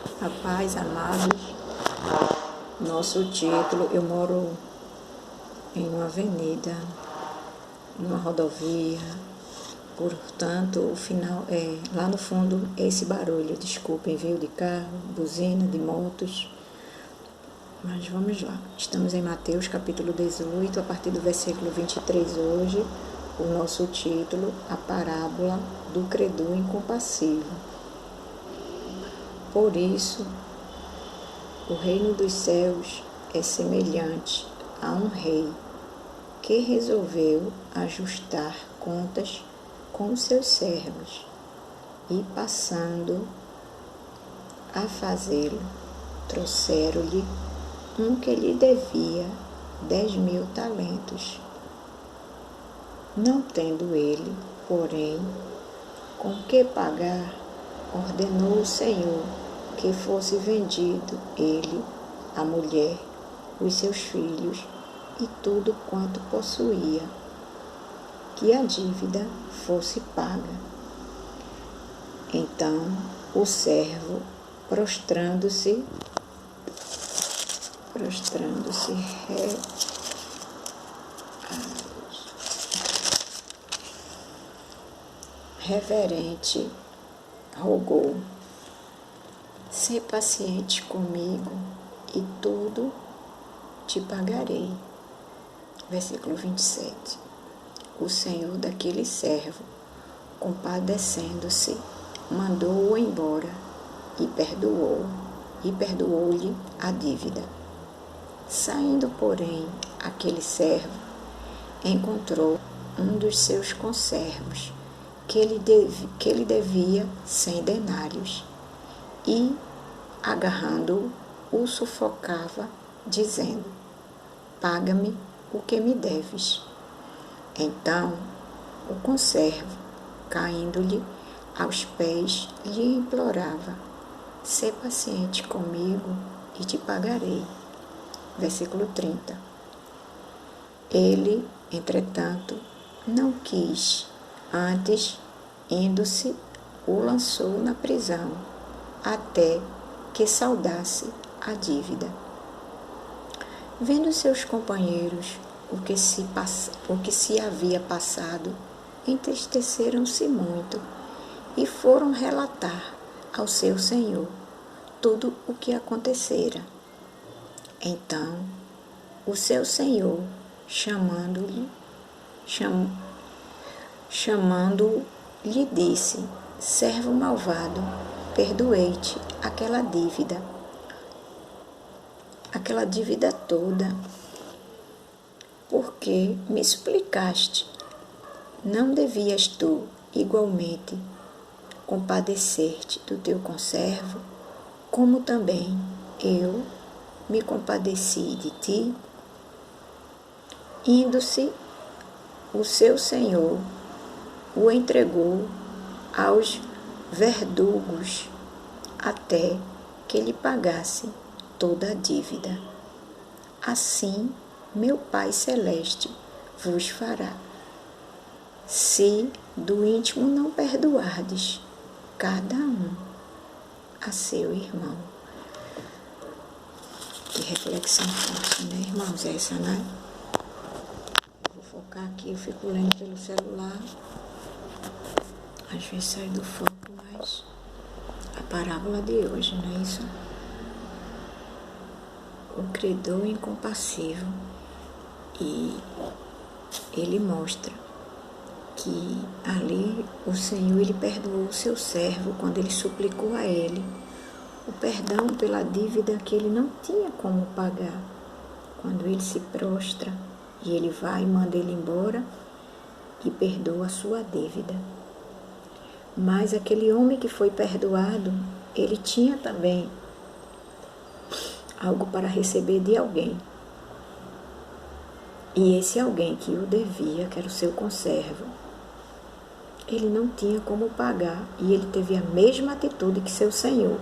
A paz, amados. Nosso título, eu moro em uma avenida, numa rodovia, portanto, o final lá no fundo, esse barulho, desculpem, veio de carro, buzina, de motos, mas vamos lá. Estamos em Mateus capítulo 18, a partir do versículo 23 hoje, o nosso título, a parábola do credor incompassivo. Por isso, o reino dos céus é semelhante a um rei que resolveu ajustar contas com os seus servos e, passando a fazê-lo, trouxeram-lhe um que lhe devia 10.000 talentos. Não tendo ele, porém, com que pagar, ordenou o Senhor que fosse vendido ele, a mulher, os seus filhos e tudo quanto possuía, que a dívida fosse paga. Então o servo, prostrando-se reverente, rogou: "Sê paciente comigo e tudo te pagarei." Versículo 27. O Senhor daquele servo, compadecendo-se, mandou-o embora e perdoou-lhe a dívida. Saindo, porém, aquele servo encontrou um dos seus conservos que lhe devia 100 denários e, agarrando-o, o sufocava, dizendo: "Paga-me o que me deves." Então o conservo, caindo-lhe aos pés, lhe implorava: "Sê paciente comigo e te pagarei." Versículo 30. Ele, entretanto, não quis, antes, indo-se, o lançou na prisão, até que saldasse a dívida. Vendo seus companheiros o que se havia passado, entristeceram-se muito e foram relatar ao seu senhor tudo o que acontecera. Então o seu senhor, chamando-o, lhe disse: "Servo malvado, perdoei-te aquela dívida toda, porque me suplicaste. Não devias tu, igualmente, compadecer-te do teu conservo, como também eu me compadeci de ti?" Indo-se, o seu senhor o entregou aos verdugos até que lhe pagasse toda a dívida. Assim, meu Pai Celeste vos fará, se do íntimo não perdoardes cada um a seu irmão. Que reflexão forte, né, irmãos? Essa, né? Vou focar aqui, eu fico lendo pelo celular, às vezes sai do foco, mas a parábola de hoje, não é isso? O credor incompassivo, e ele mostra que ali o Senhor, ele perdoou o seu servo quando ele suplicou a ele o perdão pela dívida que ele não tinha como pagar. Quando ele se prostra e ele vai e manda ele embora e perdoa a sua dívida. Mas aquele homem que foi perdoado, ele tinha também algo para receber de alguém. E esse alguém que o devia, que era o seu conservo, ele não tinha como pagar, e ele teve a mesma atitude que seu senhor.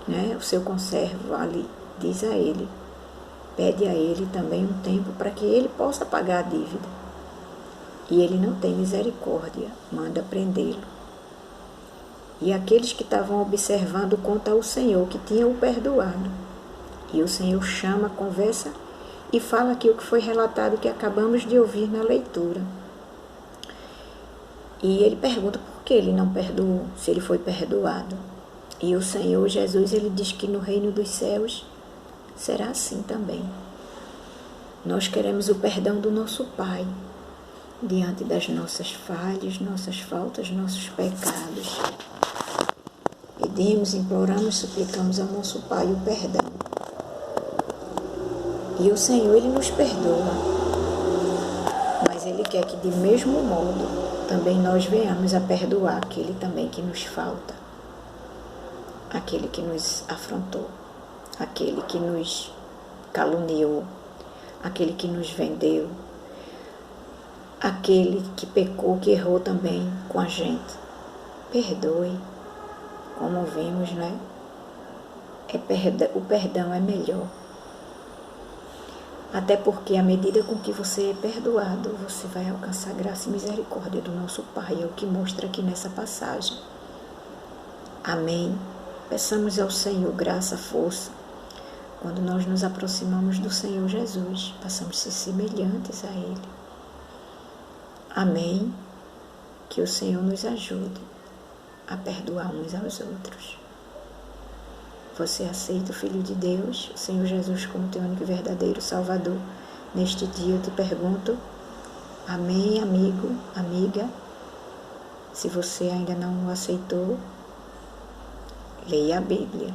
Né? O seu conservo ali diz a ele, pede a ele também um tempo para que ele possa pagar a dívida. E ele não tem misericórdia, manda prendê-lo. E aqueles que estavam observando contam ao Senhor que tinham o perdoado. E o Senhor chama, conversa e fala aqui o que foi relatado que acabamos de ouvir na leitura. E ele pergunta por que ele não perdoou, se ele foi perdoado. E o Senhor Jesus, ele diz que no reino dos céus será assim também. Nós queremos o perdão do nosso Pai, diante das nossas falhas, nossas faltas, nossos pecados. Pedimos, imploramos, suplicamos ao nosso Pai o perdão. E o Senhor, ele nos perdoa. Mas ele quer que, de mesmo modo, também nós venhamos a perdoar aquele também que nos falta. Aquele que nos afrontou. Aquele que nos caluniou. Aquele que nos vendeu. Aquele que pecou, que errou também com a gente. Perdoe. Como vimos, né? O perdão é melhor. Até porque à medida com que você é perdoado, você vai alcançar graça e misericórdia do nosso Pai. É o que mostra aqui nessa passagem. Amém. Peçamos ao Senhor graça, força. Quando nós nos aproximamos do Senhor Jesus, passamos a ser semelhantes a Ele. Amém. Que o Senhor nos ajude a perdoar uns aos outros. Você aceita o Filho de Deus, o Senhor Jesus, como teu único e verdadeiro Salvador? Neste dia eu te pergunto, amém, amigo, amiga? Se você ainda não o aceitou, leia a Bíblia.